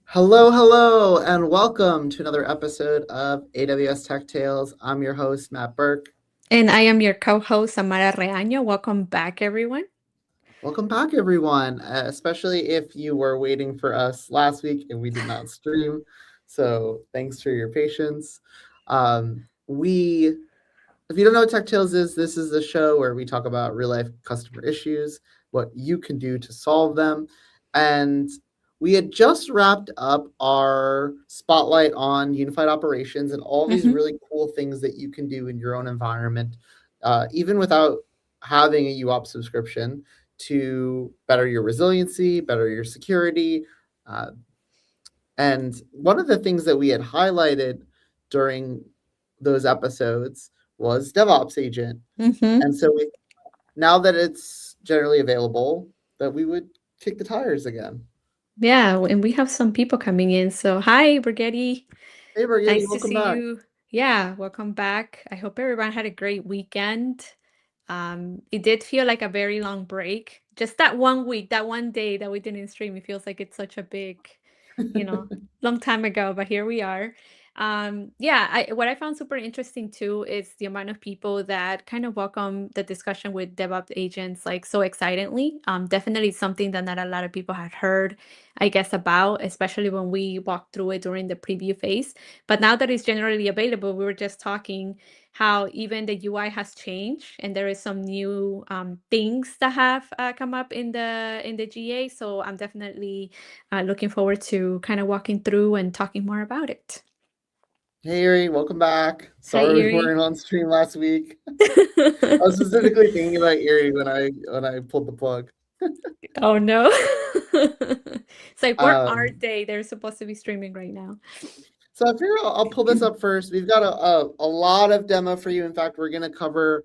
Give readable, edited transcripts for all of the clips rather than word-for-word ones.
Hello, and welcome to another episode of AWS Tech Tales. I'm your host, Matt Burke. And I am your co-host, Amara Reaño. Welcome back, everyone. Welcome back, everyone, especially if you were waiting for us last week and we did not stream. So thanks for your patience. If you don't know what Tech Tales is, this is the show where we talk about real life customer issues, what you can do to solve them. And we had just wrapped up our spotlight on unified operations and all these hmm really cool things that you can do in your own environment, even without having a UOps subscription, to better your resiliency, better your security. Uh, and one of the things that we had highlighted during those episodes was DevOps Agent. hmm And so now that it's generally available, that we would kick the tires again. Yeah, and we have some people coming in. So, hi, Brigetti. Hey, Brigitte, Nice to welcome see back. you. Yeah, welcome back. I hope everyone had a great weekend. It did feel like a very long break. Just that one week, that one day that we didn't stream, it feels like it's such a big, you know, long time ago, but here we are. Yeah, what I found super interesting too is the amount of people that kind of welcome the discussion with DevOps agents like so excitedly. Definitely something that not a lot of people had heard, I guess, about, especially when we walked through it during the preview phase. But now that it's generally available, we were just talking how even the UI has changed and there is some new things that have come up in the GA. So I'm definitely looking forward to kind of walking through and talking more about it. Hey, Erie, welcome back. Hi, Sorry we Erie. weren't on stream last week. I was specifically thinking about Erie when I pulled the plug. Oh no. It's like where are Um, they? They're supposed to be streaming right now. so I figure I'll pull this up first. We've got a lot of demo for you. In fact, we're going to cover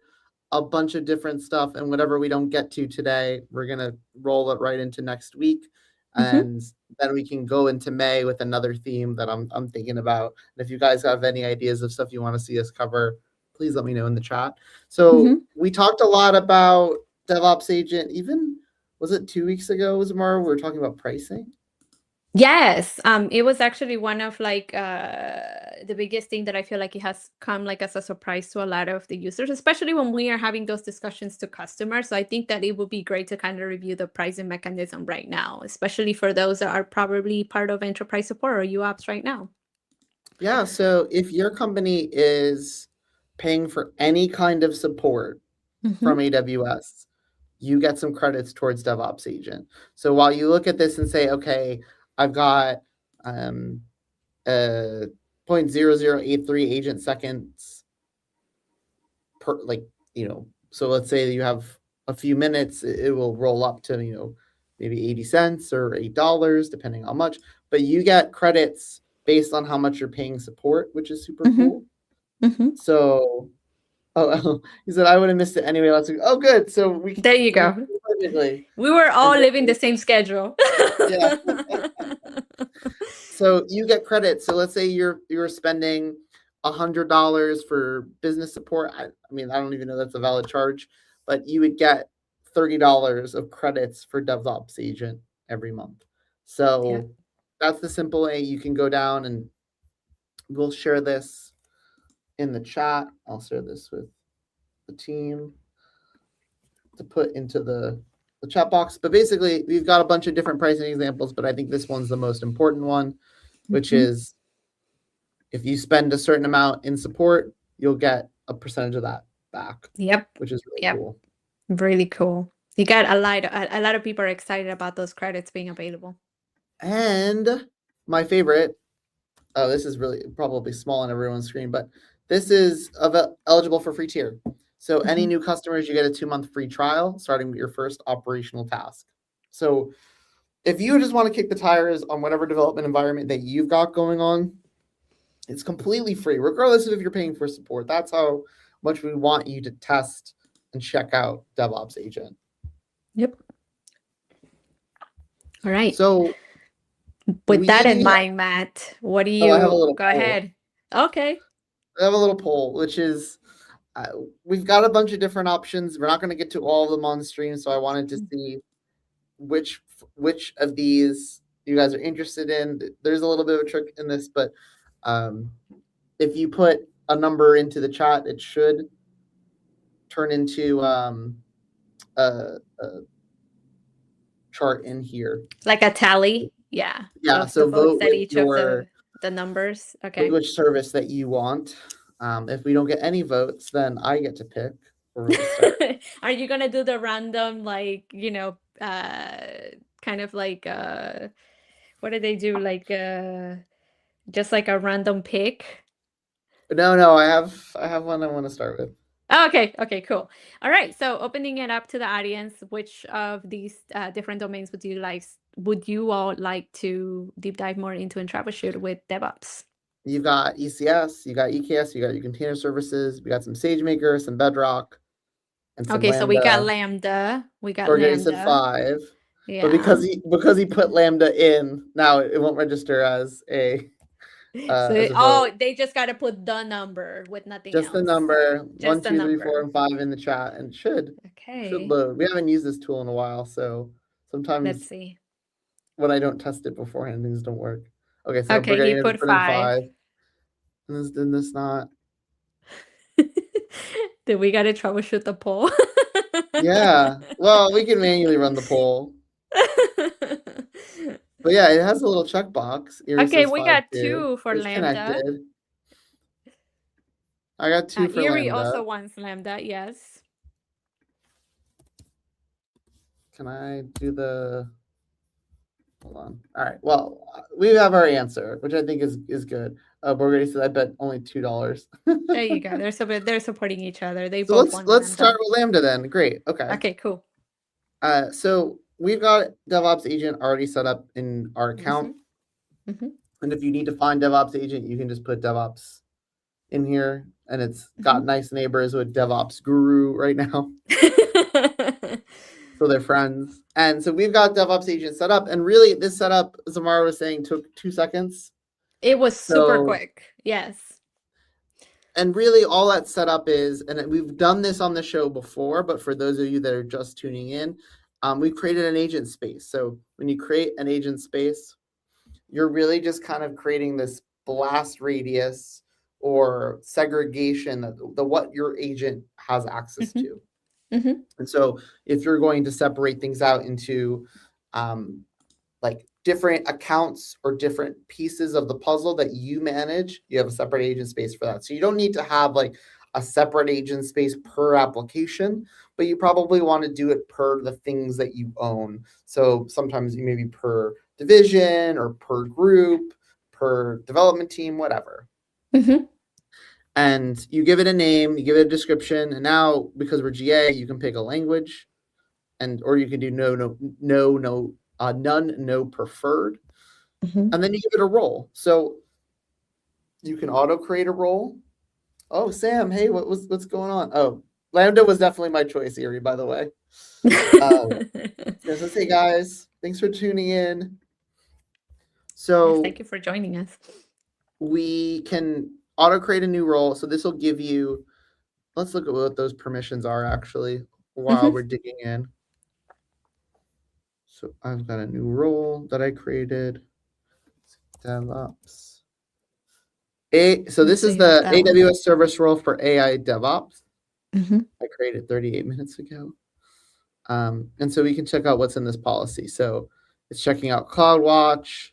a bunch of different stuff, and whatever we don't get to today, we're going to roll it right into next week. hmm And then we can go into May with another theme that I'm thinking about. And if you guys have any ideas of stuff you want to see us cover, please let me know in the chat. So hmm we talked a lot about DevOps Agent. Even was it 2 weeks ago, Zamar? We were talking about pricing. Yes, it was actually one of like the biggest thing that I feel like it has come like as a surprise to a lot of the users, especially when we are having those discussions to customers. So I think that it would be great to kind of review the pricing mechanism right now, especially for those that are probably part of enterprise support or UOps right now. Yeah, so if your company is paying for any kind of support hmm from AWS, you get some credits towards DevOps Agent. So while you look at this and say, okay, I've got a 0.0083 agent seconds per, like, so let's say you have a few minutes, it will roll up to, maybe 80 cents or $8, depending on how much, but you get credits based on how much you're paying support, which is super hmm cool. hmm So, he said I would have missed it anyway last week. Oh, good. So There you we go. perfectly. We were And all so, living the same schedule. yeah. So you get credit. So let's say you're spending $100 for business support. I mean, I don't even know that's a valid charge, but you would get $30 of credits for DevOps Agent every month. Yeah. So that's the simple way you can go down, and we'll share this in the chat. I'll share this with the team to put into the chat box. But basically, we've got a bunch of different pricing examples, but I think this one's the most important one, which hmm is if you spend a certain amount in support, you'll get a percentage of that back, Yep. which is really Yep. cool. Really cool. You got a lot of people are excited about those credits being available. And my favorite, oh, this is really probably small on everyone's screen, but this is eligible for free tier. So any Mhm. new customers, you get a 2-month free trial starting with your first operational task. So if you just want to kick the tires on whatever development environment that you've got going on, it's completely free, regardless of if you're paying for support. That's how much we want you to test and check out DevOps Agent. Yep. All right. So With that in we, mind, Matt, what do I have a you little go poll. ahead? Okay. I have a little poll, which is uh, we've got a bunch of different options. We're not going to get to all of them on stream, so I wanted to see which which of these you guys are interested in. There's a little bit of a trick in this, but if you put a number into the chat, it should turn into a chart in here. Like a tally, yeah. Yeah, Of the so votes vote that with each of your the numbers. Okay. which service that you want. If we don't get any votes, then I get to pick where we'll start. Are you gonna do the random, like, kind of like what do they do? Like just like a random pick? No, I have one I want to start with. Oh, okay, cool. All right, so opening it up to the audience, which of these different domains would you all like to deep dive more into and troubleshoot with DevOps? You've got ECS, you got EKS, you got your container services, we got some SageMaker, some Bedrock, and some Okay, Lambda. so we got Lambda. We got Jorge said Lambda. 5. Yeah. But because he put Lambda in, now it won't register as a They just got to put the number with nothing just else. the number. Just 1, 2, 3, the 4, and 5 in the chat, and should load. We haven't used this tool in a while, so sometimes Let's see. when I don't test it beforehand, things don't work. Okay, so Okay, we're he going to put put in 5. 5. And did this not? Did we got to troubleshoot the poll? Yeah. Well, we can manually run the poll. But yeah, it has a little checkbox. Okay, we got 2 for it's Lambda. Connected. I got 2 for Erie Lambda. also wants Lambda, yes. Can I do the... Hold on. All right. Well, we have our answer, which I think is good. Borghetti says, I bet only $2. There you go. They're supporting each other. They So both want let's Lambda. start with Lambda then. Great. Okay. Okay, cool. So we've got DevOps Agent already set up in our account. And if you need to find DevOps Agent, you can just put DevOps in here. And it's got nice neighbors with DevOps Guru right now. So they're friends. And so we've got DevOps Agent set up. And really, this setup, as Amara was saying, took 2 seconds. It was super quick. Yes. And really, all that setup is, and we've done this on the show before, but for those of you that are just tuning in, we've created an agent space. So when you create an agent space, you're really just kind of creating this blast radius or segregation of what your agent has access to. And so if you're going to separate things out into like different accounts or different pieces of the puzzle that you manage, you have a separate agent space for that. So you don't need to have like a separate agent space per application, but you probably want to do it per the things that you own. So sometimes you maybe per division or per group, per development team, whatever. And you give it a name, you give it a description, and now because we're GA, you can pick a language, or you can do none, no preferred, and then you give it a role. So you can auto create a role. Oh, Sam, hey, what's going on? Oh, Lambda was definitely my choice, Erie, by the way. So hey guys, thanks for tuning in. So yes, thank you for joining us. We can auto create a new role. So this will give you, let's look at what those permissions are actually while we're digging in. So I've got a new role that I created. DevOps. So this is the AWS service role for AI DevOps. I created 38 minutes ago. And so we can check out what's in this policy. So it's checking out CloudWatch.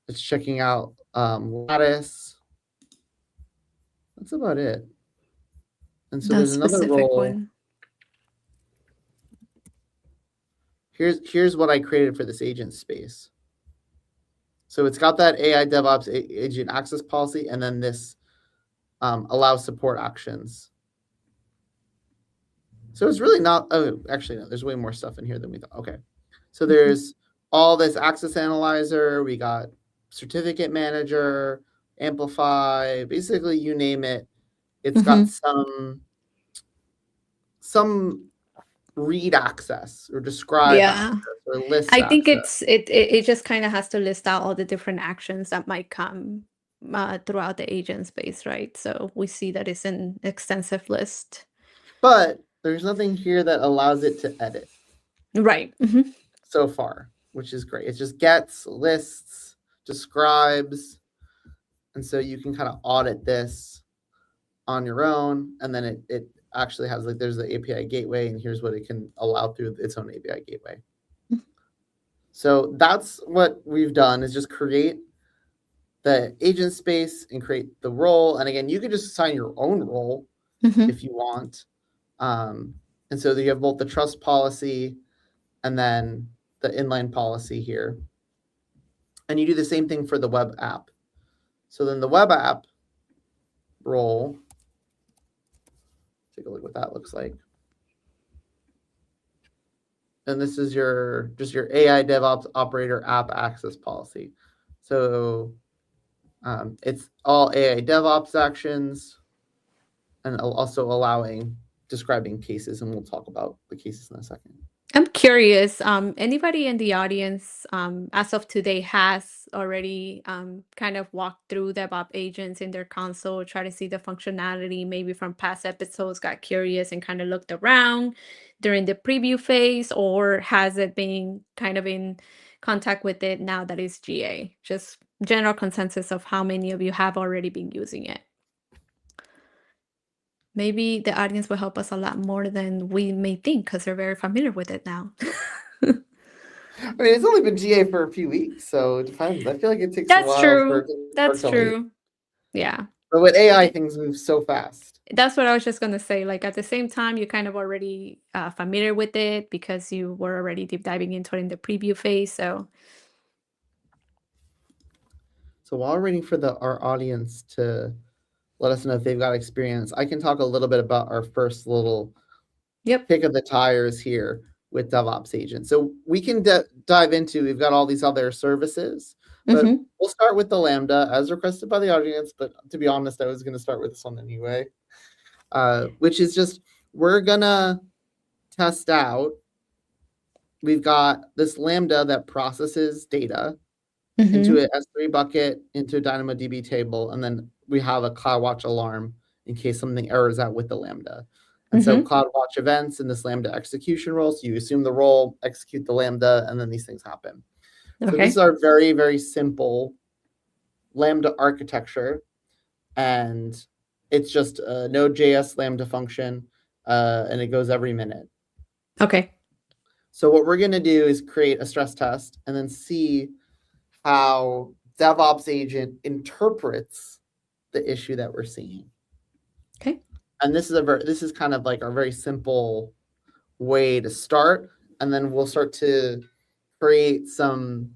It's checking out Lattice. That's about it. And so there's another role. One. Here's what I created for this agent space. So it's got that AI DevOps agent access policy, and then this allows support actions. So it's really not, oh, actually, no, there's way more stuff in here than we thought. Okay. So there's all this access analyzer. We got certificate manager, amplify, basically you name it. It's got some read access or describe access or list I think access. it just kind of has to list out all the different actions that might come throughout the agent space, right? So we see that it's an extensive list. But there's nothing here that allows it to edit. Right. So far. which is great. It just gets, lists, describes, and so you can kind of audit this on your own, and then it actually has like there's the API gateway, and here's what it can allow through its own API gateway. So that's what we've done, is just create the agent space and create the role. And again, you can just assign your own role if you want. And so you have both the trust policy and then the inline policy here. And you do the same thing for the web app. So then the web app role, take a look what that looks like. And this is just your AI DevOps operator app access policy. So it's all AI DevOps actions and also describing cases. And we'll talk about the cases in a second. I'm curious, anybody in the audience, as of today has already kind of walked through DevOps agents in their console, try to see the functionality, maybe from past episodes, got curious and kind of looked around during the preview phase, or has it been kind of in contact with it now that it's GA? Just general consensus of how many of you have already been using it. Maybe the audience will help us a lot more than we may think because they're very familiar with it now. I mean, it's only been GA for a few weeks, so it depends. I feel like it takes a That's while for true. it to That's percolate. true. Yeah. But with AI, things move so fast. That's what I was just going to say. Like at the same time, you're kind of already familiar with it because you were already deep diving into it in the preview phase. So while we're waiting for our audience to let us know if they've got experience, I can talk a little bit about our first little kick of the tires here with DevOps Agent. So we can dive into, we've got all these other services, but we'll start with the Lambda as requested by the audience. But to be honest, I was going to start with this one anyway, which is just, we're going to test out. We've got this Lambda that processes data into an S3 bucket, into a DynamoDB table, and then we have a CloudWatch alarm in case something errors out with the Lambda. And so CloudWatch events in this Lambda execution role. So you assume the role, execute the Lambda, and then these things happen. So this is our very, very simple Lambda architecture. And it's just a Node.js Lambda function, and it goes every minute. Okay. So what we're going to do is create a stress test and then see how DevOps Agent interprets the issue that we're seeing. Okay. And this is kind of like a very simple way to start, and then we'll start to create some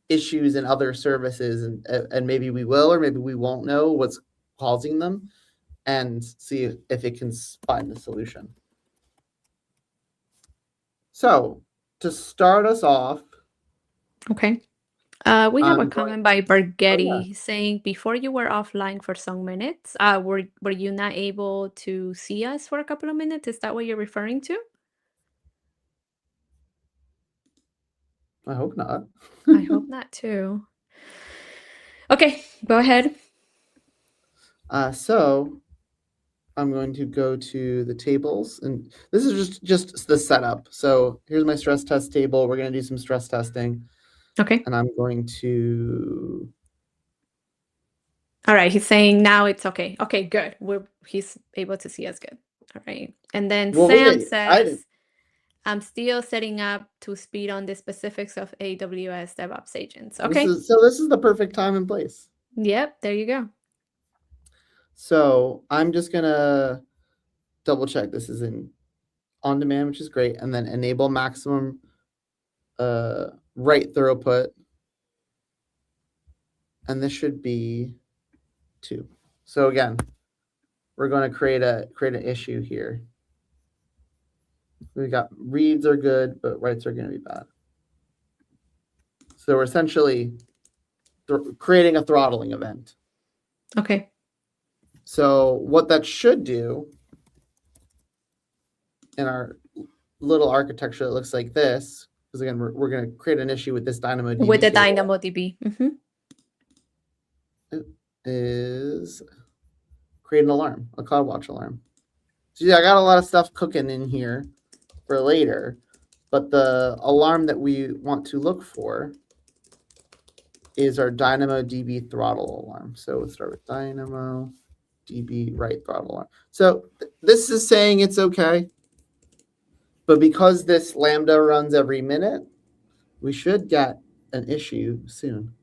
issues in other services, and maybe we will or maybe we won't know what's causing them, and see if it can find the solution. So to start us off, okay. We have a comment by Bergetti saying, before you were offline for some minutes, were you not able to see us for a couple of minutes? Is that what you're referring to? I hope not. I hope not too. Okay, go ahead. So I'm going to go to the tables, and this is just the setup. So here's my stress test table. We're going to do some stress testing. Okay. And I'm going to. All right. He's saying now it's okay. Okay, good. He's able to see us good. All right. And then Sam says, I'm still setting up to speed on the specifics of AWS DevOps Agents. Okay. This is the perfect time and place. Yep. There you go. So I'm just going to double check. This is in on demand, which is great. And then enable maximum write throughput. And this should be 2. So again, we're going to create an issue here. We got reads are good, but writes are going to be bad. So we're essentially creating a throttling event. Okay. So what that should do in our little architecture that looks like this, because again, we're going to create an issue with this DynamoDB. With the DynamoDB. Is create an alarm, a CloudWatch alarm. So yeah, I got a lot of stuff cooking in here for later, but the alarm that we want to look for is our DynamoDB throttle alarm. So let's start with DynamoDB write throttle alarm. So this is saying it's okay, but because this Lambda runs every minute, we should get an issue soon.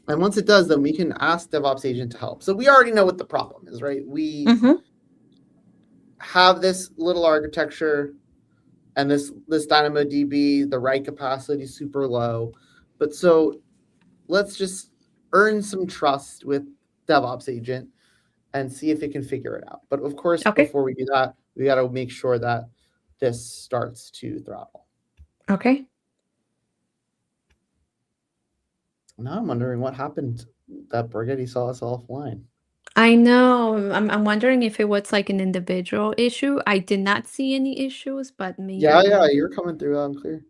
And once it does, then we can ask DevOps Agent to help. So we already know what the problem is, right? We have this little architecture and this DynamoDB, the write capacity is super low. But so let's just earn some trust with DevOps Agent and see if it can figure it out. But of course, before we do that, we got to make sure that this starts to throttle. Okay. Now I'm wondering what happened that Brigitte saw us offline. I know. I'm wondering if it was like an individual issue. I did not see any issues, but maybe. Yeah, you're coming through loud and clear.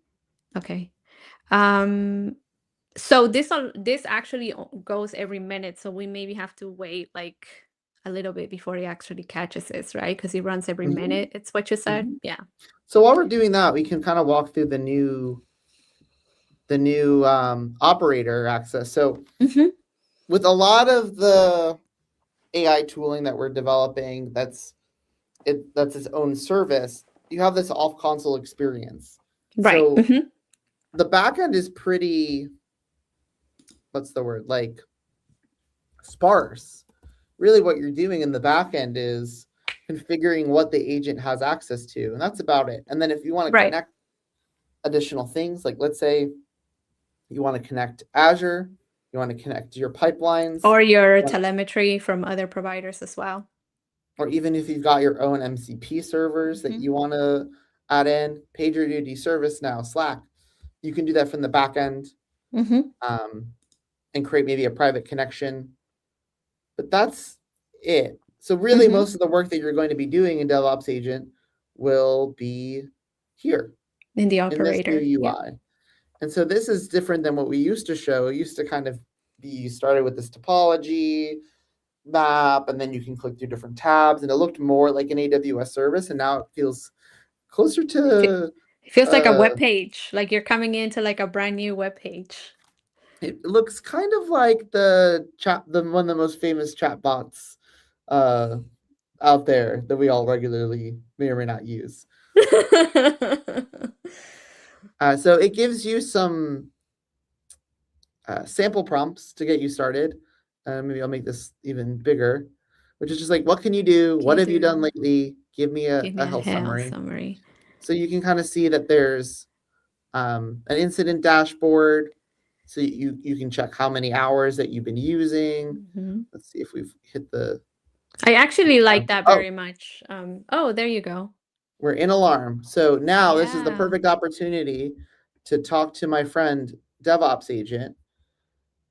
Okay. So this actually goes every minute, so we maybe have to wait like a little bit before it actually catches us, right? Because it runs every minute. It's what you said. Yeah. So while we're doing that, we can kind of walk through the new operator access. So with a lot of the AI tooling that we're developing, that's its own service, you have this off console experience. Right. So the backend is pretty, what's the word, like sparse. Really what you're doing in the backend is configuring what the agent has access to, and that's about it. And then if you want to connect additional things, like let's say you want to connect Azure, you want to connect your pipelines. Or your telemetry from other providers as well. Or even if you've got your own MCP servers that you want to add in, PagerDuty, ServiceNow, Slack, you can do that from the back end and create maybe a private connection. But that's it. So really most of the work that you're going to be doing in DevOps Agent will be here. In the operator. In this new UI. And so this is different than what we used to show. It used to kind of be, you started with this topology map, and then you can click through different tabs, and it looked more like an AWS service, and now it feels closer to... It feels like a web page, like you're coming into like a brand new web page. It looks kind of like one of the most famous chatbots out there that we all regularly may or may not use. So it gives you some sample prompts to get you started. Maybe I'll make this even bigger, which is just like, what can you do? What have you done lately? Give me a health summary. So you can kind of see that there's an incident dashboard. So you can check how many hours that you've been using. Let's see if we've hit the... I actually like that very much. Oh, there you go. We're in alarm. So now this is the perfect opportunity to talk to my friend DevOps Agent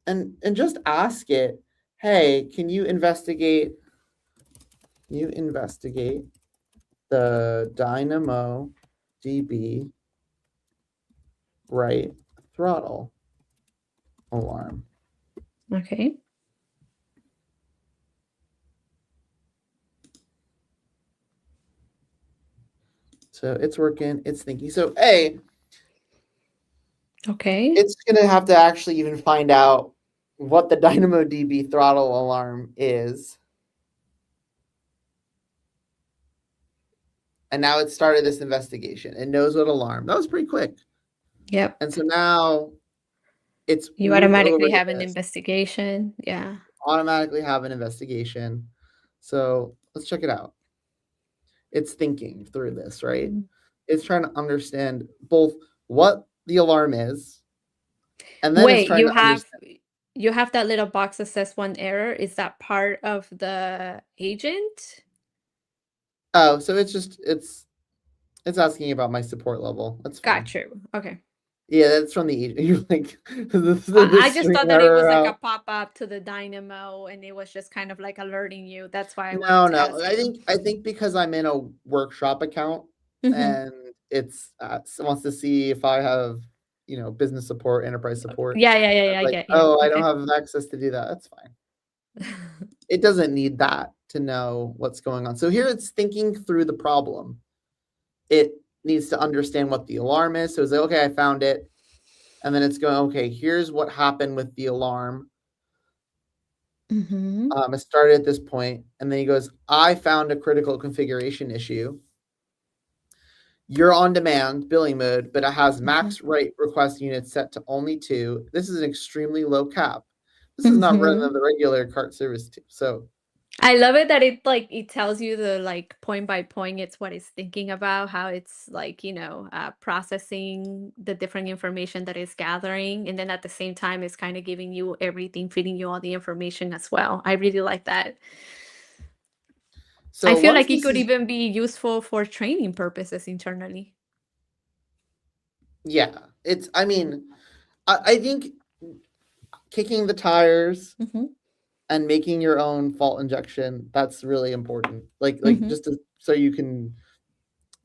and just ask it, hey, can you investigate the DynamoDB write throttle alarm? Okay. So it's working, it's thinking. So it's going to have to actually even find out what the DynamoDB throttle alarm is. And now it started this investigation. It knows what alarm. That was pretty quick. Yep. And so now you automatically have an investigation. Yeah. Automatically have an investigation. So let's check it out. It's thinking through this, right? It's trying to understand both what the alarm is, and then it's trying to understand. You have that little box that says one error. Is that part of the agent? Oh, so it's asking about my support level. That's fine. Got you. Okay. Yeah, that's from the agent. You're like, I just thought that it was like a pop-up to the Dynamo, and it was just kind of like alerting you. That's why I wanted to ask you. I think because I'm in a workshop account and it's wants to see if I have business support, enterprise support. Yeah. I get you. Oh, I don't have access to do that. That's fine. It doesn't need that to know what's going on. So here it's thinking through the problem. it needs to understand what the alarm is. So it's like, okay, I found it. And then it's going, okay, here's what happened with the alarm. It started at this point. And then he goes, I found a critical configuration issue. You're on demand billing mode, but it has max write request units set to only 2. This is an extremely low cap. This is not running the regular cart service too. So I love it that it tells you the like point by point it's what it's thinking about, how it's like, processing the different information that it's gathering, and then at the same time it's kind of giving you everything, feeding you all the information as well. I really like that. So I feel once like it this could is, even be useful for training purposes internally. yeah, it's, I mean, I think kicking the tires and making your own fault injection, that's really important. Like just so you can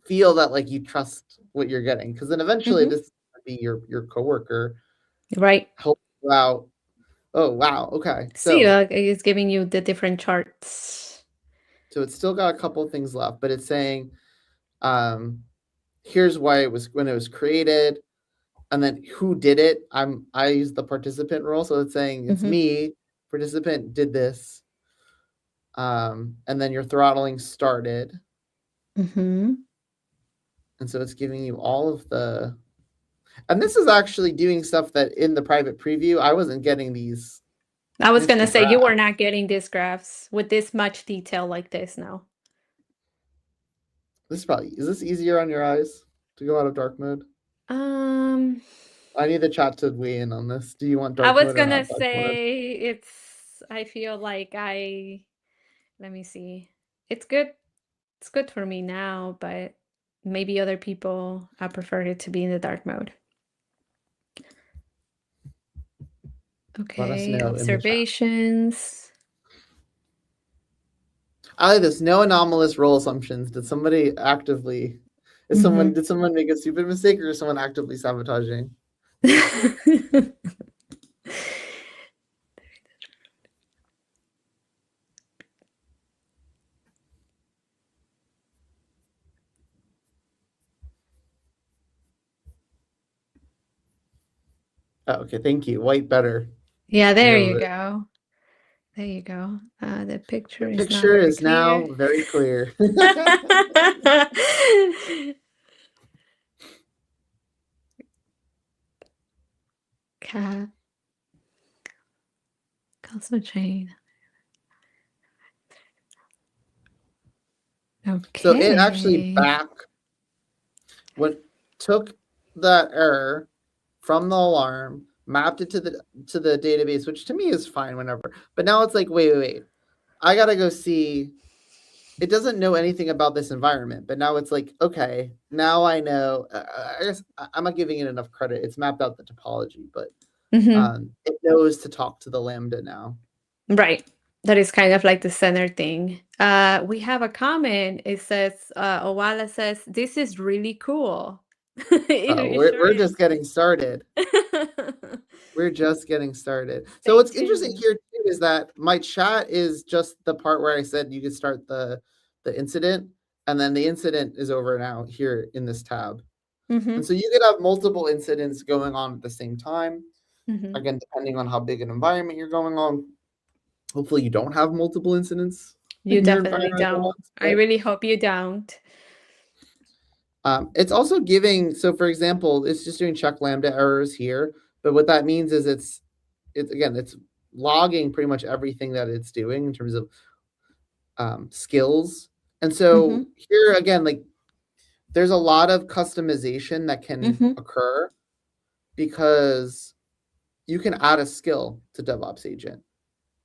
feel that like you trust what you're getting. Because then eventually this is gonna be your coworker Right. help you out. Oh wow, okay. See, So it's giving you the different charts. it's still got a couple of things left, but it's saying here's why it was when it was created, and then who did it. I use the participant role, so it's saying it's me, participant did this. And then your throttling started. And so it's giving you all of the, and this is actually doing stuff that in the private preview, I wasn't getting these. I was going to nifty say you graphs. were not getting these graphs with this much detail like this now. This is this easier on your eyes to go out of dark mode? I need the chat to weigh in on this. Do you want was dark mode or going not to dark mode? say I feel like let me see. It's good. It's good for me now, but maybe other people, I prefer it to be in the dark mode. Let us Okay, know in the chat. observations. I like this. No anomalous role assumptions. Did somebody actively? Did someone make a stupid mistake, or is someone actively sabotaging? Oh, okay, thank you. White better. Yeah, there you go. There you go. The picture is not very clear. Now very clear. Cat. Console chain. Okay. So it actually took that error from the alarm, mapped it to the database, which to me is fine whenever. But now it's like, wait. I gotta go see. It doesn't know anything about this environment, but now it's like, okay, now I know. I guess I'm not giving it enough credit. It's mapped out the topology, but it knows to talk to the Lambda now. Right. That is kind of like the center thing. We have a comment. It says, Owala says, this is really cool. We're just getting started. We're just getting started. So what's interesting here too is that my chat is just the part where I said you could start the incident, and then the incident is over now here in this tab. And so you could have multiple incidents going on at the same time. Again, depending on how big an environment you're going on. Hopefully you don't have multiple incidents. You definitely don't. I really hope you don't. It's also giving, so for example, it's just doing check Lambda errors here, but what that means is it's logging pretty much everything that it's doing in terms of skills. And so here again, like there's a lot of customization that can occur because you can add a skill to DevOps Agent.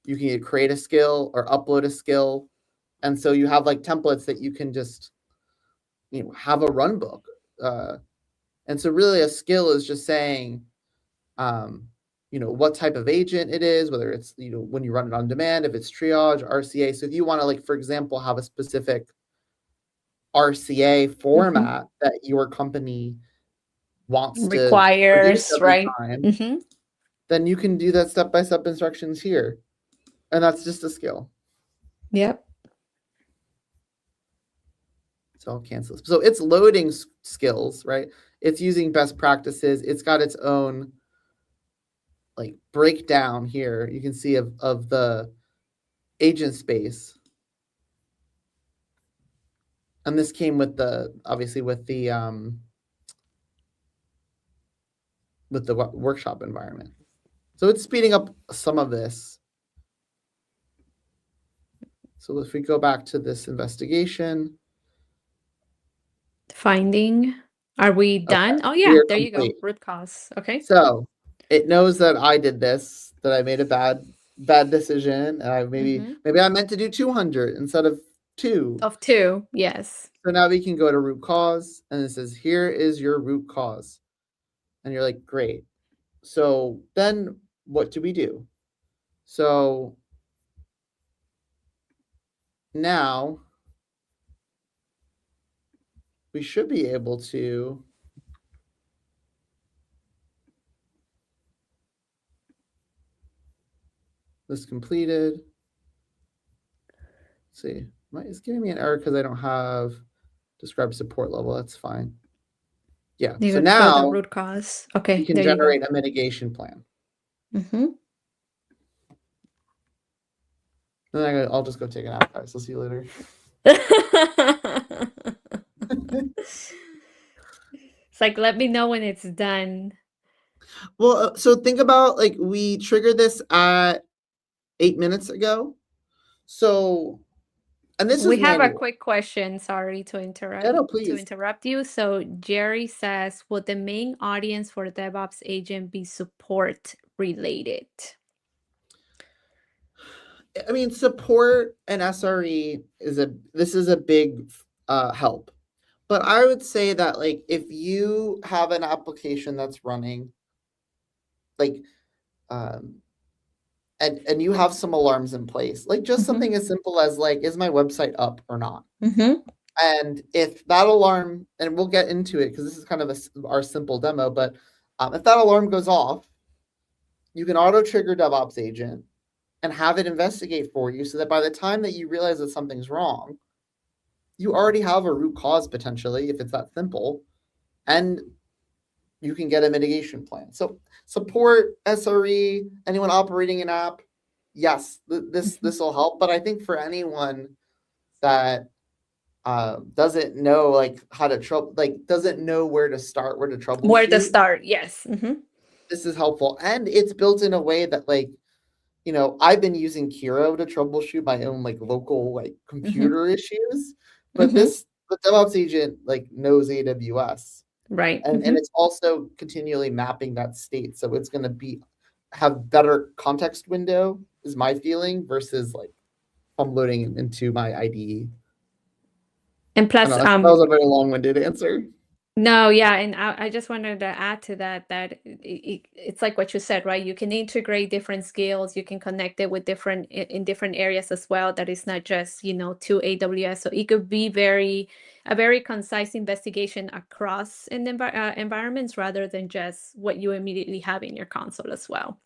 You can either create a skill or upload a skill. And so you have like templates that you can just have a run book. And so really a skill is just saying, what type of agent it is, whether it's, when you run it on demand, if it's triage, RCA. So if you want to, like, for example, have a specific RCA format that your company wants requires, to right? Time, then you can do that step-by-step instructions here. And that's just a skill. Yep. So I'll cancel this. So it's loading skills, right? It's using best practices. It's got its own like breakdown here. You can see of the agent space. And this came with obviously with the workshop environment. So it's speeding up some of this. So if we go back to this investigation. Finding. Are we done? Okay, Oh, we yeah, are there you go. complete. Root cause. Okay. So it knows that I did this, that I made a bad decision. And maybe I meant to do 200 instead of 2. Of 2, yes. So now we can go to root cause, and it says, here is your root cause. And you're like, great. So then what do we do? So now we should be able to this completed. Let's see, it's giving me an error because I don't have describe support level. That's fine. Yeah. You so could go the now root cause. Okay, you can there you go. generate a mitigation plan. Then I'll just go take a nap, guys. I'll see you later. It's like, let me know when it's done. Well, so think about like we triggered this at 8 minutes ago. So, and this We is have a manual. quick question. Sorry to interrupt. Yeah, no, please. To interrupt you. So Jerry says, would the main audience for DevOps Agent be support related? I mean, support and SRE is a big help. But I would say that like if you have an application that's running, like, and you have some alarms in place, like just something as simple as like, is my website up or not? And if that alarm, and we'll get into it because this is kind of our simple demo, but if that alarm goes off, you can auto trigger DevOps Agent and have it investigate for you so that by the time that you realize that something's wrong, you already have a root cause potentially, if it's that simple, and you can get a mitigation plan. So support, SRE, anyone operating an app, yes, this will help. But I think for anyone that doesn't know like how to doesn't know where to start, where to troubleshoot. Where to start, yes. This is helpful. And it's built in a way that like, I've been using Kiro to troubleshoot my own like local like computer issues. But the DevOps Agent like knows AWS. Right. And it's also continually mapping that state. So it's going to have better context window is my feeling versus like I'm loading into my IDE. And plus, that was a very long-winded answer. No, yeah, and I just wanted to add to that it's like what you said, right? You can integrate different skills, you can connect it with different areas as well. That is not just to AWS, so it could be a very concise investigation across environments rather than just what you immediately have in your console as well.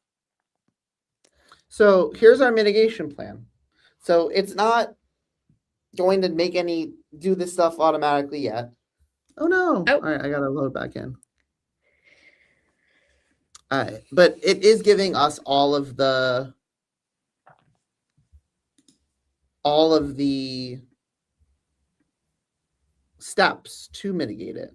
So here's our mitigation plan. So it's not going to do this stuff automatically yet. Oh no! All right, I gotta load back in. All right, but it is giving us all of the steps to mitigate it.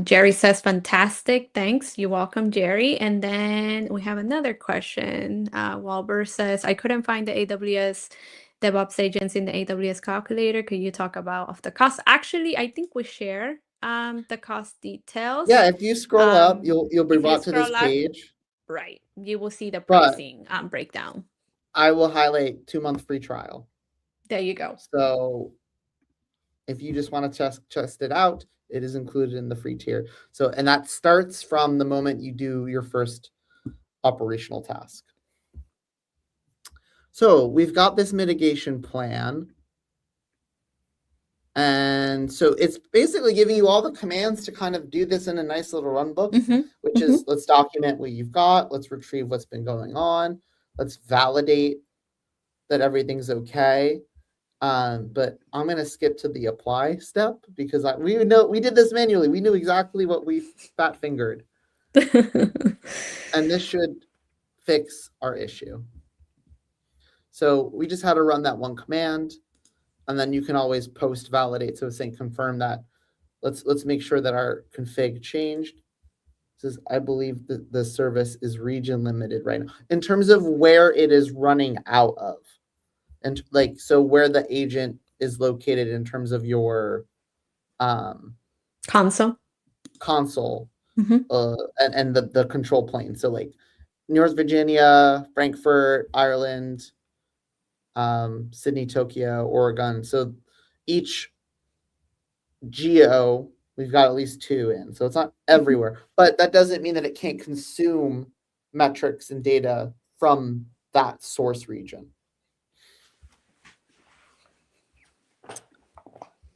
Jerry says, fantastic. Thanks. You're welcome, Jerry. And then we have another question. Walber says, I couldn't find the AWS DevOps agents in the AWS calculator. Could you talk about the cost? Actually, I think we share the cost details. Yeah, if you scroll up, you'll be brought to this page. Right. You will see the pricing breakdown. I will highlight 2-month free trial. There you go. So if you just want to test it out, it is included in the free tier. So, and that starts from the moment you do your first operational task. So we've got this mitigation plan. And so it's basically giving you all the commands to kind of do this in a nice little run book, which is let's document what you've got. Let's retrieve what's been going on. Let's validate that everything's okay. But I'm going to skip to the apply step because we did this manually. We knew exactly what we fat fingered. And this should fix our issue. So we just had to run that one command, and then you can always post validate. So it's saying confirm that. Let's make sure that our config changed. It says, I believe that the service is region limited right now in terms of where it is running out of. And like, so where the agent is located in terms of your console. Mm-hmm. And the control plane. So like North Virginia, Frankfurt, Ireland, Sydney, Tokyo, Oregon. So each geo, we've got at least 2 in. So it's not everywhere, but that doesn't mean that it can't consume metrics and data from that source region.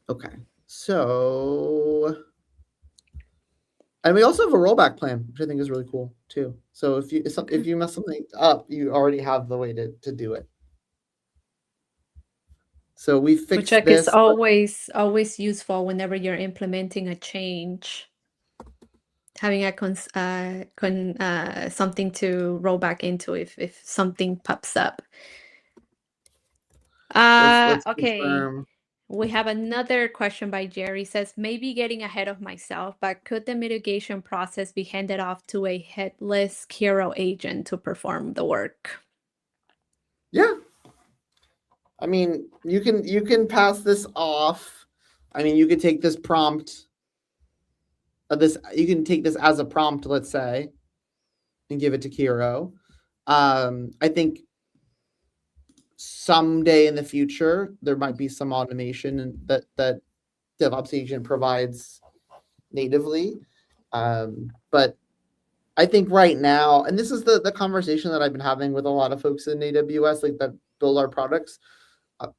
Okay, so, and we also have a rollback plan, which I think is really cool too. So if you mess something up, you already have the way to do it. So we fixed which this. Is always useful whenever you're implementing a change. Having a something to roll back into if something pops up. Let's okay. Confirm. We have another question by Jerry. Says, maybe getting ahead of myself, but could the mitigation process be handed off to a headless hero agent to perform the work? Yeah. I mean, you can pass this off. I mean, you could take this prompt. You can take this as a prompt, let's say, and give it to Kiro. I think someday in the future there might be some automation that DevOps Agent provides natively, but I think right now, and this is the conversation that I've been having with a lot of folks in AWS, like that build our products.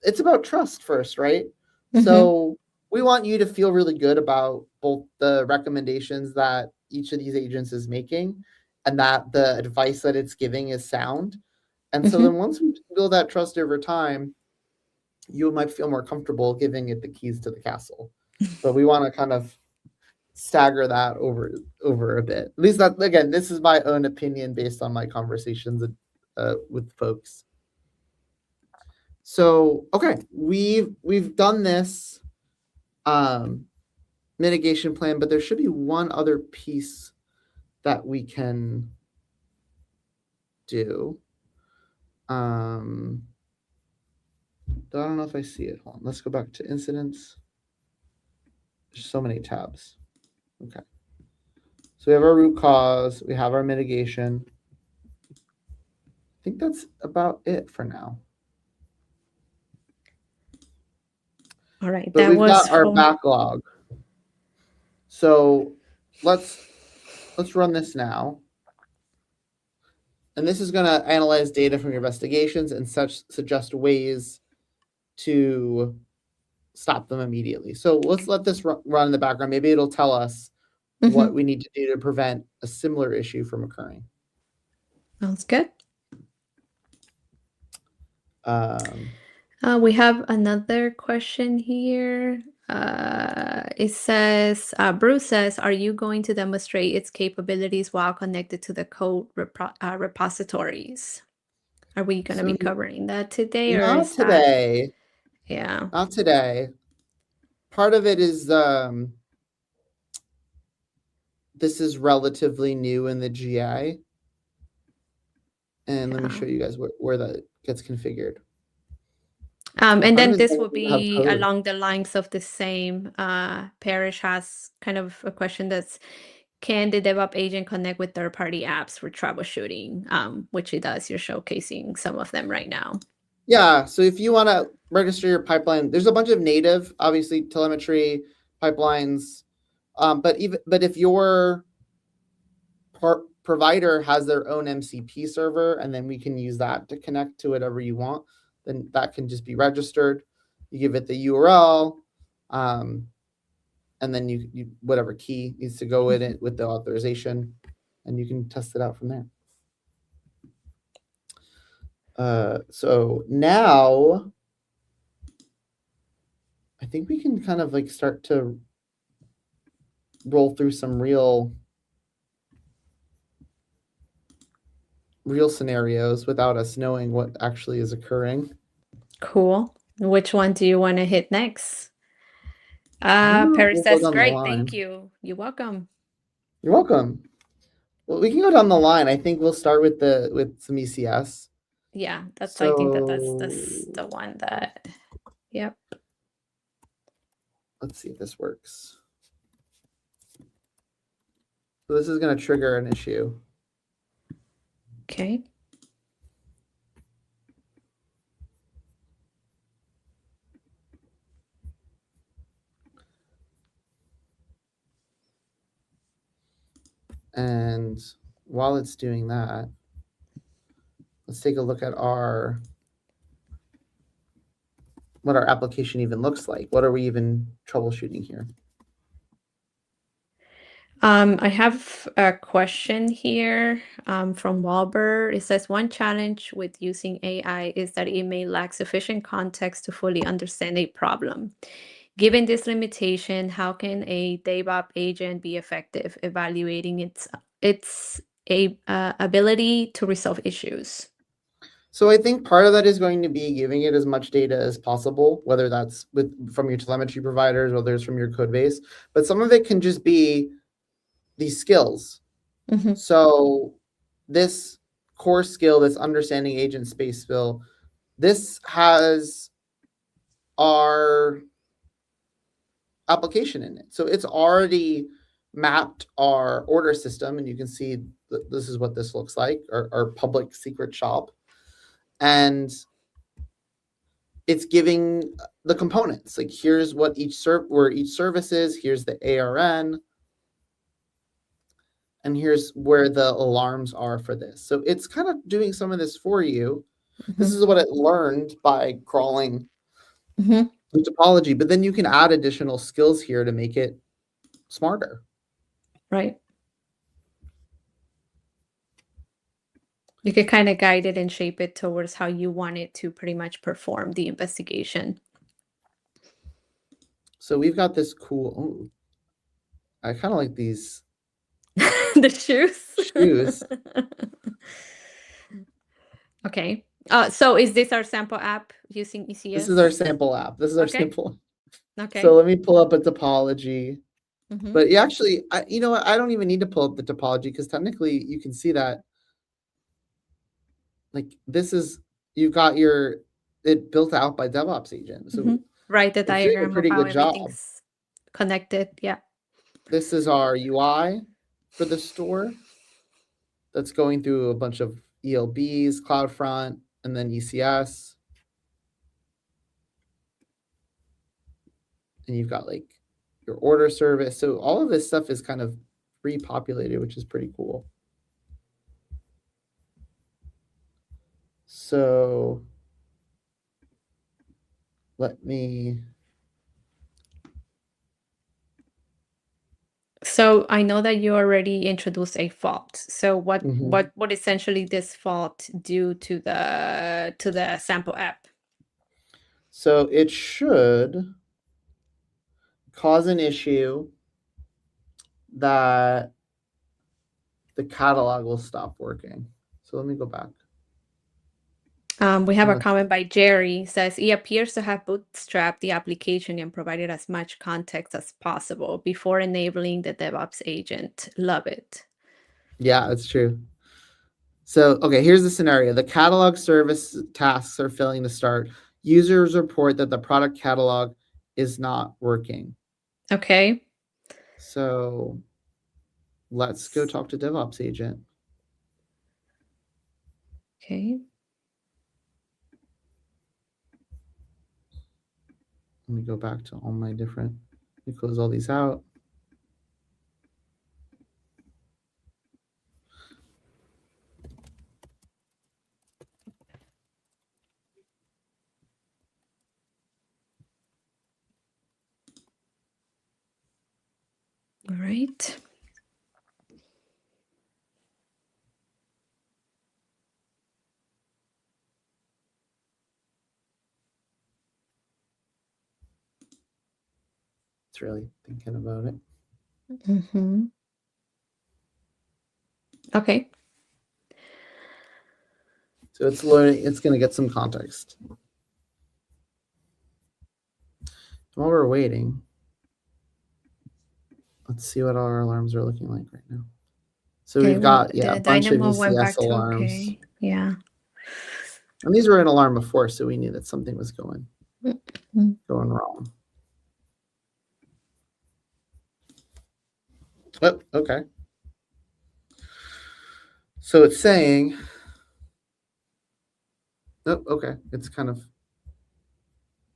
It's about trust first, right? Mm-hmm. So we want you to feel really good about both the recommendations that each of these agents is making and that the advice that it's giving is sound. And so then once we build that trust over time, you might feel more comfortable giving it the keys to the castle. But we want to kind of stagger that over a bit. At least that, again, this is my own opinion based on my conversations with folks. So, okay, we've done this mitigation plan, but there should be one other piece that we can do. I don't know if I see it. Hold on. Let's go back to incidents. There's so many tabs. Okay. So we have our root cause. We have our mitigation. I think that's about it for now. All right. But we've got our backlog. So let's run this now. And this is going to analyze data from your investigations and suggest ways to stop them immediately. So let's let this run in the background. Maybe it'll tell us what we need to do to prevent a similar issue from occurring. Sounds good. We have another question here. It says, Bruce says, are you going to demonstrate its capabilities while connected to the code repositories? Are we going to be covering that today? Not today. Yeah. Not today. Part of it is this is relatively new in the GA. And let me show you guys where that gets configured. And then this will be along the lines of the same. Parrish has kind of a question that's, can the DevOps agent connect with third-party apps for troubleshooting? Which it does. You're showcasing some of them right now. Yeah. So if you want to register your pipeline, there's a bunch of native, obviously, telemetry pipelines. But if your provider has their own MCP server, and then we can use that to connect to whatever you want, then that can just be registered. You give it the URL, and then you whatever key needs to go in it with the authorization, and you can test it out from there. So now I think we can kind of like start to roll through some real scenarios without us knowing what actually is occurring. Cool. Which one do you want to hit next? I don't know if Perry we'll go says, down the great, thank line. you. You're welcome. You're welcome. Well, we can go down the line. I think we'll start with some ECS. Yeah, I think that's So the one that, yep. let's see if this works. So this is going to trigger an issue. Okay. And while it's doing that, let's take a look at what our application even looks like. What are we even troubleshooting here? I have a question here from Walber. It says one challenge with using AI is that it may lack sufficient context to fully understand a problem. Given this limitation, how can a DevOps agent be effective evaluating its ability to resolve issues? So I think part of that is going to be giving it as much data as possible, whether that's from your telemetry providers, whether it's from your code base. But some of it can just be these skills. Mm-hmm. So this core skill, this understanding agent space skill, this has our application in it. So it's already mapped our order system, and you can see this is what this looks like, our public secret shop. And it's giving the components, like here's what where each service is, here's the ARN, and here's where the alarms are for this. So it's kind of doing some of this for you. Mm-hmm. This is what it learned by crawling Mm-hmm. the topology, but then you can add additional skills here to make it smarter. Right. You could kind of guide it and shape it towards how you want it to pretty much perform the investigation. So we've got this cool, I kind of like these The shoes. shoes. Okay. So is this our sample app using ECS? This is our sample app. This is our Okay. sample. Okay. So let me pull up a topology. Mm-hmm. But actually, you know what? I don't even need to pull up the topology because technically you can see that. Like this is, you've got it built out by DevOps Agent. So Mm-hmm. Right, the it's doing a diagram of pretty how good job. everything's connected. Yeah. This is our UI for the store that's going through a bunch of ELBs, CloudFront, and then ECS. And you've got like your order service. So all of this stuff is kind of pre-populated, which is pretty cool. So let me. So I know that you already introduced a fault. So what Mhm. what essentially this fault do to the sample app? So it should cause an issue that the catalog will stop working. So let me go back. We have a comment by Jerry. Says he appears to have bootstrapped the application and provided as much context as possible before enabling the DevOps agent. Love it. Yeah, that's true. So, okay, here's the scenario. The catalog service tasks are failing to start. Users report that the product catalog is not working. Okay. So let's go talk to DevOps agent. Okay. Let me go back to all my different, let me close all these out. All right. It's really thinking about it. Mm-hmm. Okay. So it's learning, it's going to get some context. While we're waiting, let's see what our alarms are looking like right now. So Okay, we've got, the a bunch of Dynamo went ECS back to alarms. okay. Yeah. And these were an alarm before, so we knew that something was going Mm-hmm. wrong. Oh, okay. So it's saying, oh, okay. It's kind of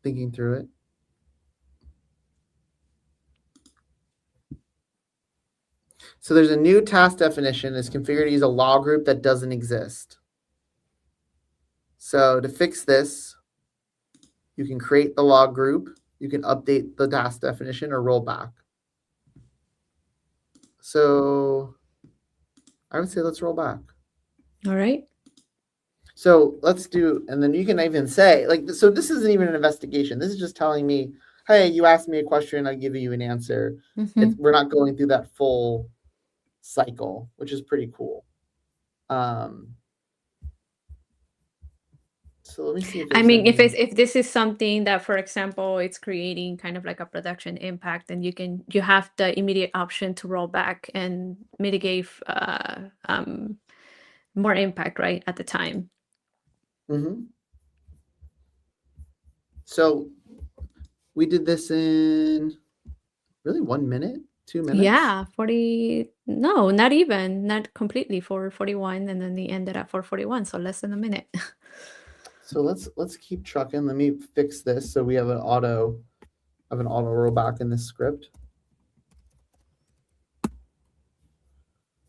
thinking through it. So there's a new task definition. It's configured to use a log group that doesn't exist. So to fix this, you can create the log group. You can update the task definition or roll back. So I would say let's roll back. All right. So let's do, and then you can even say, like, so this isn't even an investigation. This is just telling me, hey, you asked me a question, I give you an answer. Mm-hmm. We're not going through that full cycle, which is pretty cool. So let me see if I mean, if this is something that, for example, it's creating kind of like a production impact, then you have the immediate option to roll back and mitigate more impact, right, at the time. Mm-hmm. So we did this in really 1 minute, 2 minutes. Yeah, 40. No, not even, not completely, 4:41, and then they ended at 4:41, so less than a minute. So let's keep trucking. Let me fix this so we have an auto rollback in this script.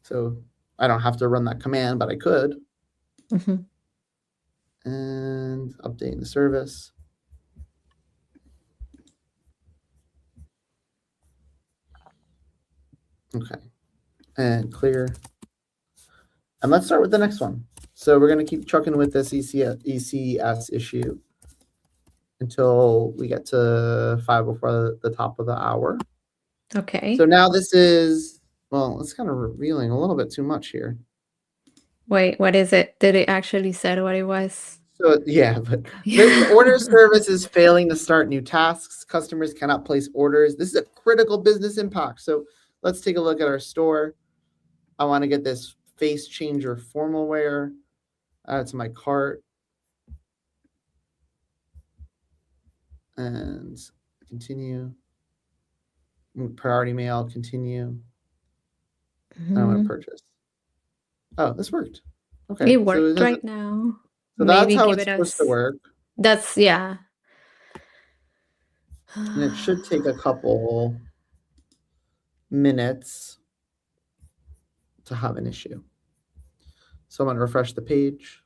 So I don't have to run that command, but I could. Mm-hmm. And updating the service. Okay. And clear. And let's start with the next one. So we're going to keep trucking with this ECS issue until we get to 5 before the top of the hour. Okay. So now this is, well, it's kind of revealing a little bit too much here. Wait, what is it? Did it actually say what it was? So yeah, but the order service is failing to start new tasks. Customers cannot place orders. This is a critical business impact. So let's take a look at our store. I want to get this face changer formal wear. Add it to my cart. And continue. Priority mail, continue. Mm-hmm. I want to purchase. Oh, this worked. Okay. It worked right now. So that's how it's supposed to work. That's, yeah. And it should take a couple minutes to have an issue. So I'm going to refresh the page.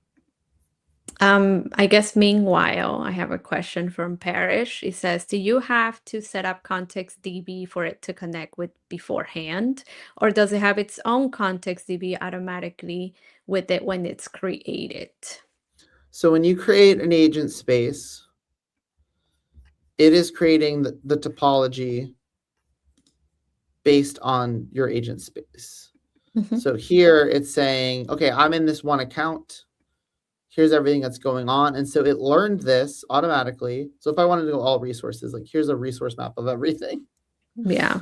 I guess meanwhile, I have a question from Parrish. It says, do you have to set up context DB for it to connect with beforehand? Or does it have its own context DB automatically with it when it's created? So when you create an agent space, it is creating the topology based on your agent space. Mm-hmm. So here it's saying, okay, I'm in this one account. Here's everything that's going on. And so it learned this automatically. So if I wanted to go all resources, like here's a resource map of everything. Yeah.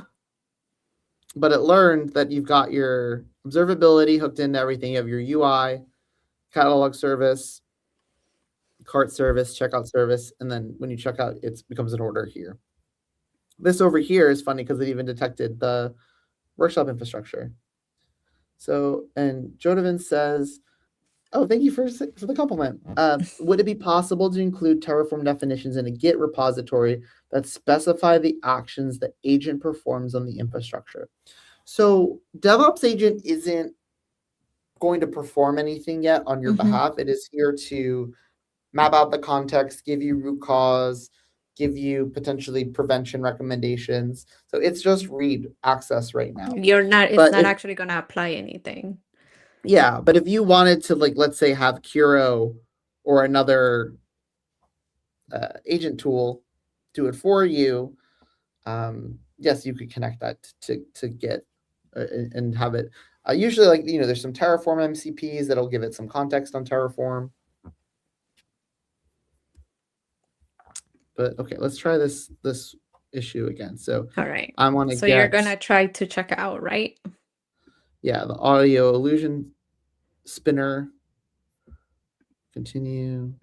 But it learned that you've got your observability hooked into everything. You have your UI, catalog service, cart service, checkout service. And then when you check out, it becomes an order here. This over here is funny because it even detected the workshop infrastructure. So, and Jodovan says, oh, thank you for the compliment. Would it be possible to include Terraform definitions in a Git repository that specify the actions the agent performs on the infrastructure? So DevOps Agent isn't going to perform anything yet on your behalf. It is here to map out the context, give you root cause, give you potentially prevention recommendations. So it's just read access right now. It's not actually going to apply anything. Yeah, but if you wanted to, like, let's say have Curo or another agent tool do it for you, yes, you could connect that to Git and have it. Usually, like, there's some Terraform MCPs that'll give it some context on Terraform. But okay, let's try this issue again. So All right. I want to So you're gonna try to check it out, right? Yeah, the audio illusion spinner. Continue.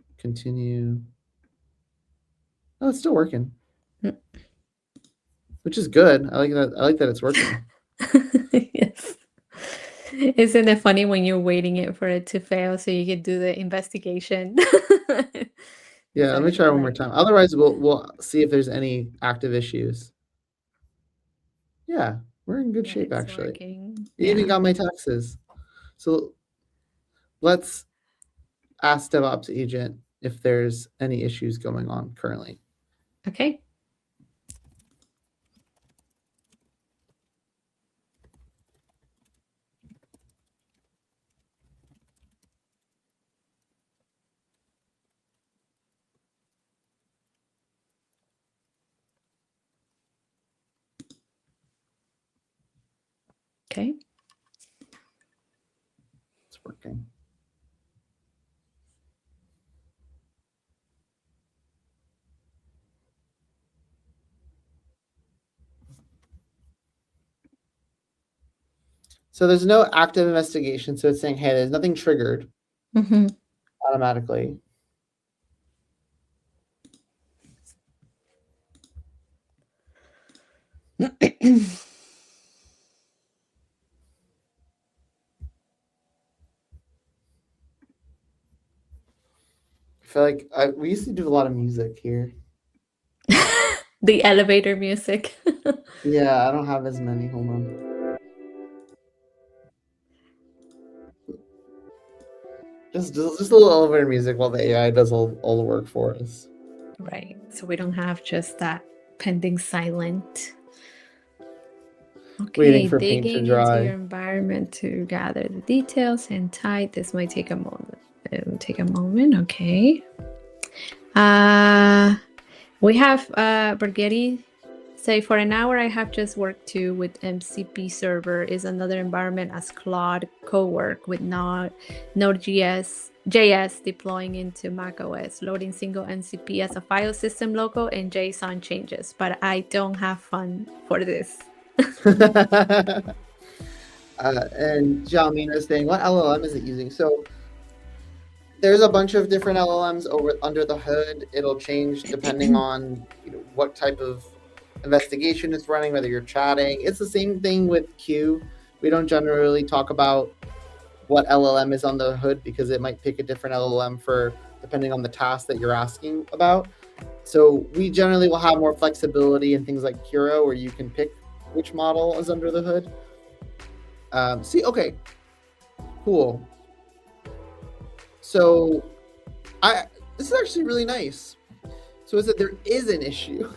Oh, it's still working, which is good. I like that it's working. Yes. Isn't it funny when you're waiting for it to fail so you can do the investigation? Yeah, let me try one more time. Otherwise, we'll see if there's any active issues. Yeah, we're in good shape, actually. Working. You even got my taxes. So let's ask DevOps Agent if there's any issues going on currently. Okay. Okay. It's working. So there's no active investigation. So it's saying, hey, there's nothing triggered automatically. I feel like we used to do a lot of music here. The elevator music. Yeah, I don't have as many. Hold on. Just a little elevator music while the AI does all the work for us. Right. So we don't have just that pending silent. Okay, waiting for paint to dry. into your environment to gather the details and type. This might take a moment. It will take a moment. Okay. We have Borghetti say, for an hour I have just worked too with MCP server is another environment as Claude co-work with Node.js deploying into macOS, loading single MCP as a file system local and JSON changes, but I don't have fun for this. And Xiaoming is saying, what LLM is it using? So there's a bunch of different LLMs under the hood. It'll change depending on what type of investigation it's running, whether you're chatting. It's the same thing with Q. We don't generally talk about what LLM is on the hood because it might pick a different LLM for depending on the task that you're asking about. So we generally will have more flexibility in things like Curo, where you can pick which model is under the hood. Okay, cool. So this is actually really nice. So is that there is an issue,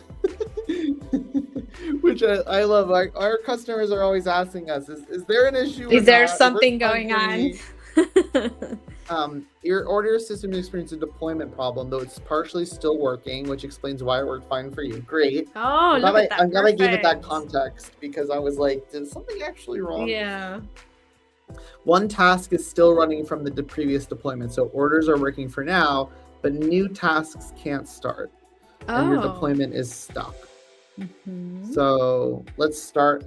which I love. Our customers are always asking us, is there an issue? Is there something going on? Your order system experienced a deployment problem, though it's partially still working, which explains why it worked fine for you. Great. Oh, look at that. I'm glad I gave it that context because I was like, is something actually wrong? Yeah. One task is still running from the previous deployment, so orders are working for now, but new tasks can't start, and your deployment is stuck. So let's start.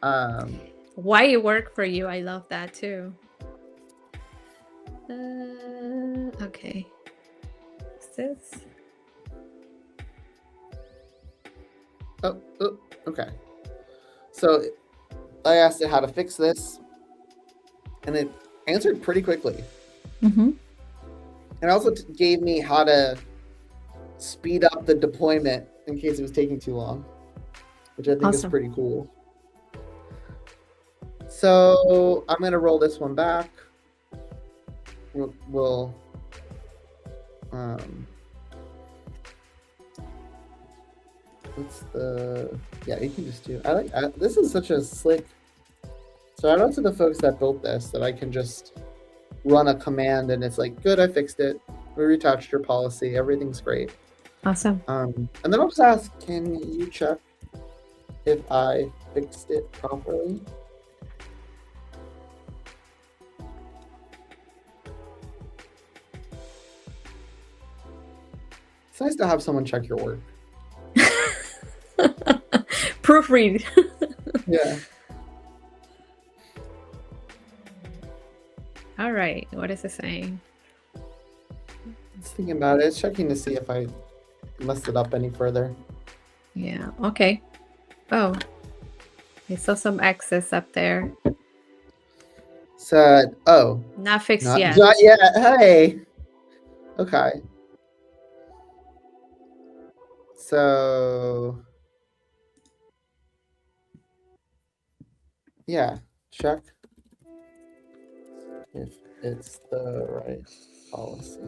Why it worked for you? I love that too. Okay. What's this? Oh, okay. So I asked it how to fix this, and it answered pretty quickly. And it also gave me how to speed up the deployment in case it was taking too long, which I think is pretty cool. So I'm going to roll this one back. We'll what's the, yeah, you can just do, this is such a slick, so shout out to the folks that built this, that I can just run a command and it's like, good, I fixed it. We retouched your policy. Everything's great. Awesome. And then I'll just ask, can you check if I fixed it properly. It's nice to have someone check your work. Proofread. Yeah. All right. What is it saying? It's thinking about it. It's checking to see if I messed it up any further. Yeah. Okay. Oh, I saw some X's up there. Said, oh, Not fixed not yet. yet. Hey. Okay. So, yeah, check if it's the right policy.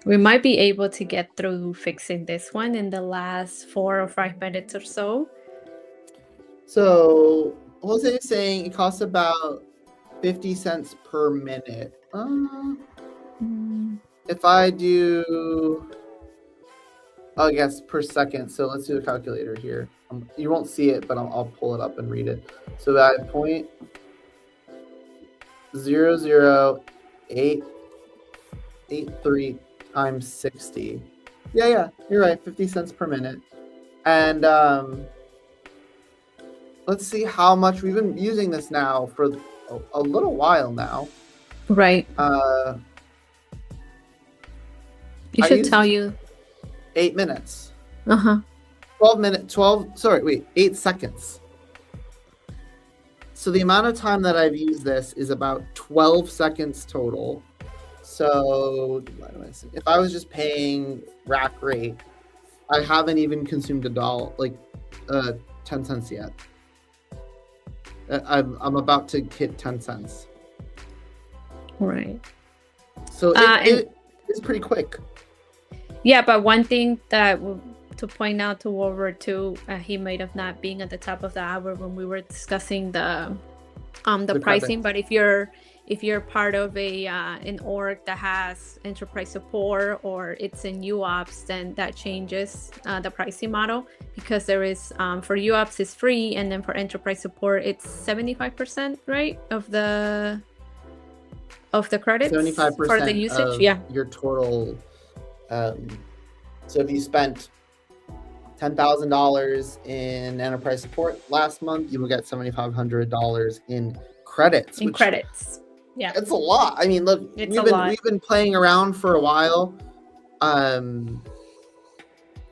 We might be able to get through fixing this one in the last 4 or 5 minutes or so. So, Jose is saying it costs about 50 cents per minute. If I do, I guess per second. So let's do the calculator here. You won't see it, but I'll pull it up and read it. So at 0.00883 times 60. Yeah, you're right. 50 cents per minute. And let's see how much we've been using this now for a little while now. Right. It should tell you 8 minutes. 8 seconds. So the amount of time that I've used this is about 12 seconds total. So if I was just paying rack rate, I haven't even consumed $1, 10 cents yet. I'm about to hit 10 cents. Right. So it's pretty quick. Yeah, but one thing that to point out to Wolver too, he might have not been at the top of the hour when we were discussing the pricing. But if you're part of an org that has enterprise support or it's in UOps, then that changes the pricing model, because there is for UOps it's free, and then for enterprise support it's 75%, right, of the credits 75% for the usage of your total. So if you spent $10,000 in enterprise support last month, you will get $7,500 in credits. Yeah, it's a lot. I mean, look, we've been playing around for a while, and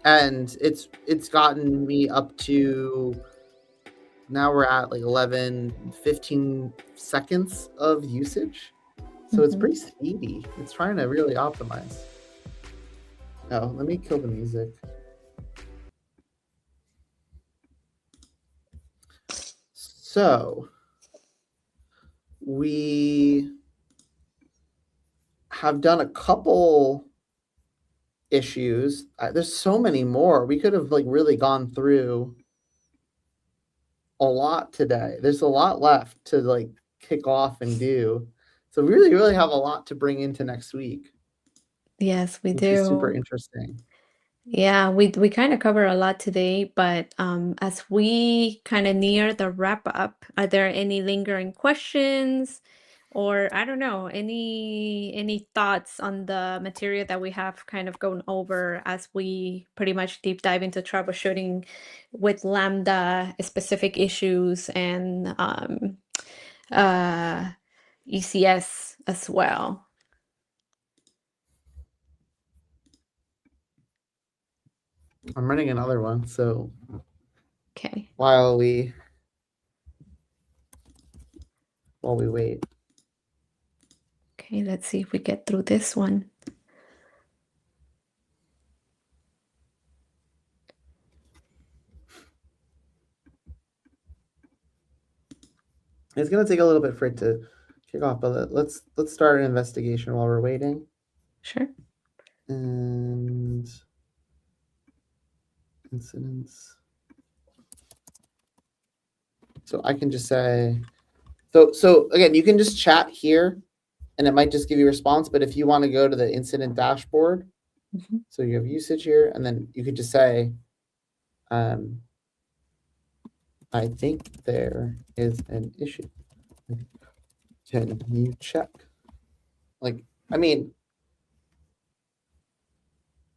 it's gotten me up to now we're at 15 seconds of usage. So it's pretty speedy. It's trying to really optimize. Oh, let me kill the music. So we have done a couple issues. There's so many more. We could have really gone through a lot today. There's a lot left to kick off and do. So we really have a lot to bring into next week. Yes, we which do. is super interesting. Yeah, we kind of cover a lot today, but as we kind of near the wrap up, are there any lingering questions, or I don't know, any thoughts on the material that we have kind of gone over as we pretty much deep dive into troubleshooting with Lambda specific issues and ECS as well? I'm running another one, so Okay. While we wait. Okay, let's see if we get through this one. It's gonna take a little bit for it to kick off, but let's start an investigation while we're waiting. Sure. And incidents. So I can just say, so again, you can just chat here and it might just give you a response. But if you want to go to the incident dashboard, so you have usage here, and then you could just say, I think there is an issue. Can you check? Like, I mean,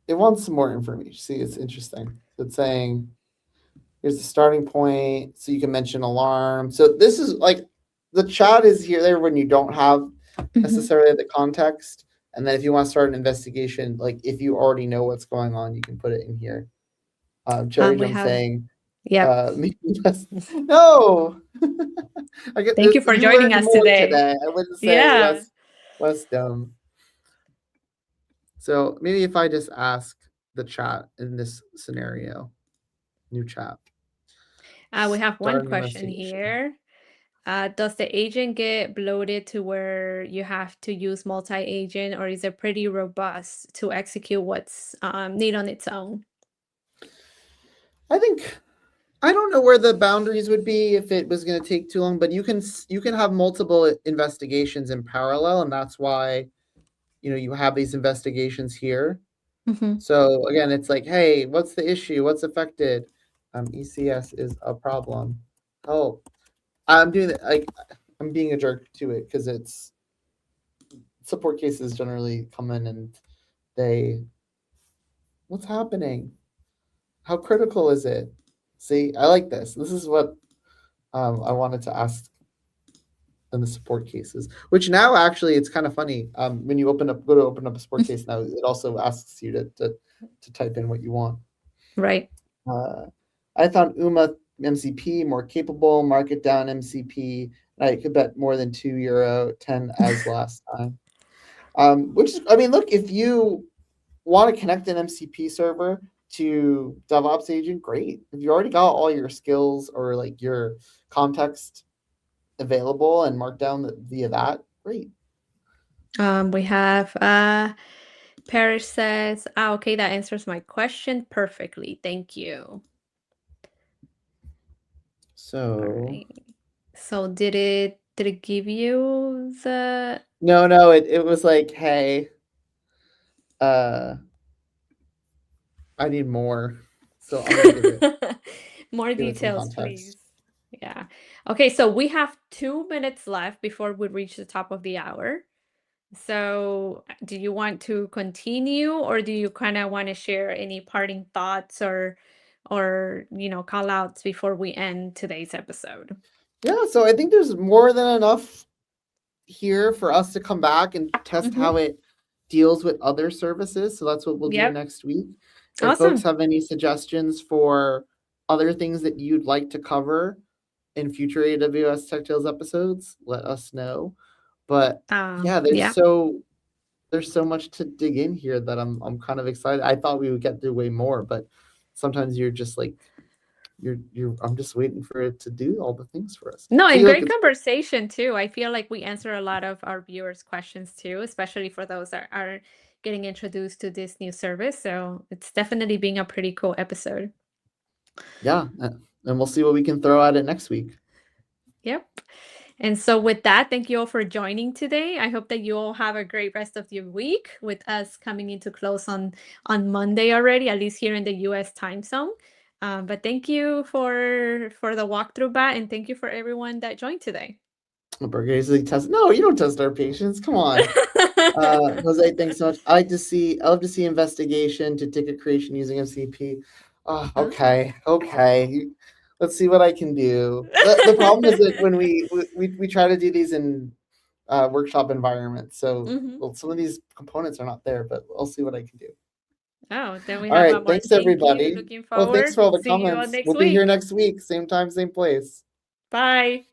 it wants some more information. See, it's interesting. So it's saying here's the starting point. So you can mention alarm. So this is like the chat is here there when you don't have necessarily the context. And then if you want to start an investigation, like if you already know what's going on, you can put it in here. Cherry We Jump have, saying, yep. no. I get Thank you for you joining learned us more today. I wouldn't say Yeah. less dumb. So maybe if I just ask the chat in this scenario, new chat. We have one Start an question investigation. here. Does the agent get bloated to where you have to use multi-agent, or is it pretty robust to execute what's need on its own? I think I don't know where the boundaries would be if it was going to take too long, but you can have multiple investigations in parallel, and that's why you have these investigations here. So again, it's like, hey, what's the issue? What's affected? ECS is a problem. Oh, I'm doing that. Like, I'm being a jerk to it because it's support cases generally come in and they, what's happening? How critical is it? See, I like this. This is what I wanted to ask in the support cases. Which now actually it's kind of funny. When you go to open up a support case now, it also asks you to type in what you want. Right. I found UMA MCP more capable, market down MCP. I could bet more than €2.10 as last time. Which is, I mean, look, if you want to connect an MCP server to DevOps Agent, great. If you already got all your skills or like your context available and marked down via that, great. We have Paris says, okay, that answers my question perfectly. Thank you. So All right. So did it give you the no, it was like, hey, I need more. So I'm gonna give it more some details, context. please? Yeah. Okay, so we have 2 minutes left before we reach the top of the hour. So, do you want to continue, or do you kind of want to share any parting thoughts or call outs before we end today's episode? Yeah, so I think there's more than enough here for us to come back and test how it deals with other services. So that's what we'll do Yep. next week. If folks Awesome. have any suggestions for other things that you'd like to cover in future AWS Tech Tales episodes, let us know. But yeah, Yeah. there's so much to dig in here that I'm kind of excited. I thought we would get through way more, but sometimes you're just like I'm just waiting for it to do all the things for us. No, See, and look, great it's conversation too. I feel like we answer a lot of our viewers' questions too, especially for those that are getting introduced to this new service. So it's definitely being a pretty cool episode. yeah, and we'll see what we can throw at it next week. Yep. And so with that, thank you all for joining today. I hope that you all have a great rest of your week with us coming into close on Monday already, at least here in the US time zone. But thank you for the walkthrough, Bat, and thank you for everyone that joined today. Borghese test. No, you don't test our patience. Come on. Jose, thanks so much. I love to see investigation to ticket creation using MCP. Oh, okay. Let's see what I can do. The problem is that when we try to do these in workshop environments, so well, some of these components are not there, but I'll see what I can do. Oh, then we All have right. a more. Thanks, Thank you. everybody. Looking Oh, thanks forward. for all the See you all comments. next We'll be here week. next week, same time, same place. Bye.